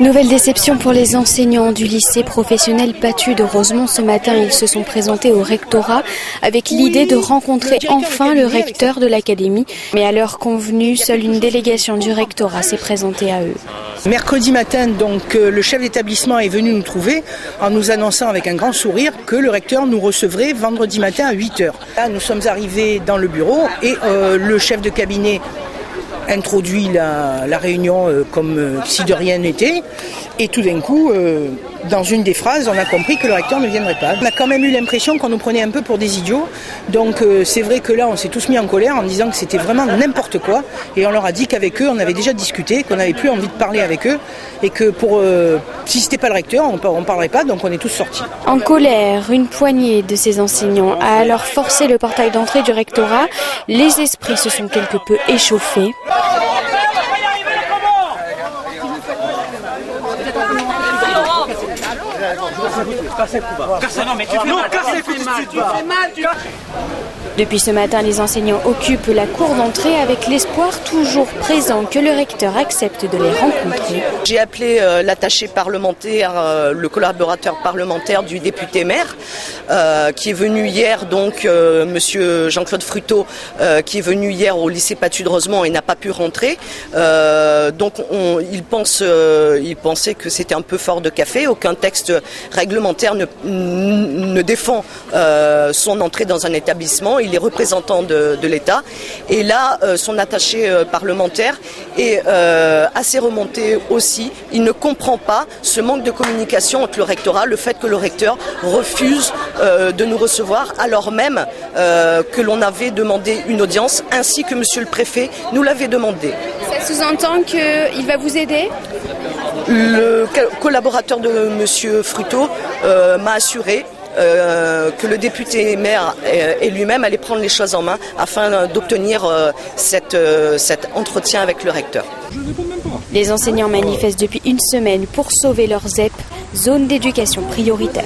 Nouvelle déception pour les enseignants du lycée professionnel Patu de Rosemont. Ce matin, ils se sont présentés au rectorat avec l'idée de rencontrer enfin le recteur de l'académie. Mais à l'heure convenue, seule une délégation du rectorat s'est présentée à eux. Mercredi matin, donc, le chef d'établissement est venu nous trouver en nous annonçant avec un grand sourire que le recteur nous recevrait vendredi matin à 8h. Là, nous sommes arrivés dans le bureau et le chef de cabinet introduit la réunion comme si de rien n'était. Et tout d'un coup, dans une des phrases, on a compris que le recteur ne viendrait pas. On a quand même eu l'impression qu'on nous prenait un peu pour des idiots. Donc c'est vrai que là, on s'est tous mis en colère en disant que c'était vraiment n'importe quoi. Et on leur a dit qu'avec eux, on avait déjà discuté, qu'on n'avait plus envie de parler avec eux. Et que si c'était pas le recteur, on ne parlerait pas, donc on est tous sortis. En colère, une poignée de ces enseignants a alors forcé le portail d'entrée du rectorat. Les esprits se sont quelque peu échauffés. Depuis ce matin, les enseignants occupent la cour d'entrée avec l'espoir toujours présent que le recteur accepte de les rencontrer. J'ai appelé l'attaché parlementaire, le collaborateur parlementaire du député maire, qui est venu hier, donc monsieur Jean-Claude Fruteau, qui est venu hier au lycée Patu de Rosemont et n'a pas pu rentrer. Donc il pensait que c'était un peu fort de café. Aucun texte réglementaire ne défend son entrée dans un établissement. Il est représentant de l'État. Et là, son attaché parlementaire est assez remonté aussi. Il ne comprend pas ce manque de communication entre le rectorat, le fait que le recteur refuse de nous recevoir, alors même que l'on avait demandé une audience, ainsi que monsieur le préfet nous l'avait demandé. Ça sous-entend qu'il va vous aider ? Le collaborateur de monsieur Fruteau m'a assuré que le député maire et lui-même allaient prendre les choses en main afin d'obtenir cet entretien avec le recteur. Les enseignants manifestent depuis une semaine pour sauver leur ZEP, zone d'éducation prioritaire.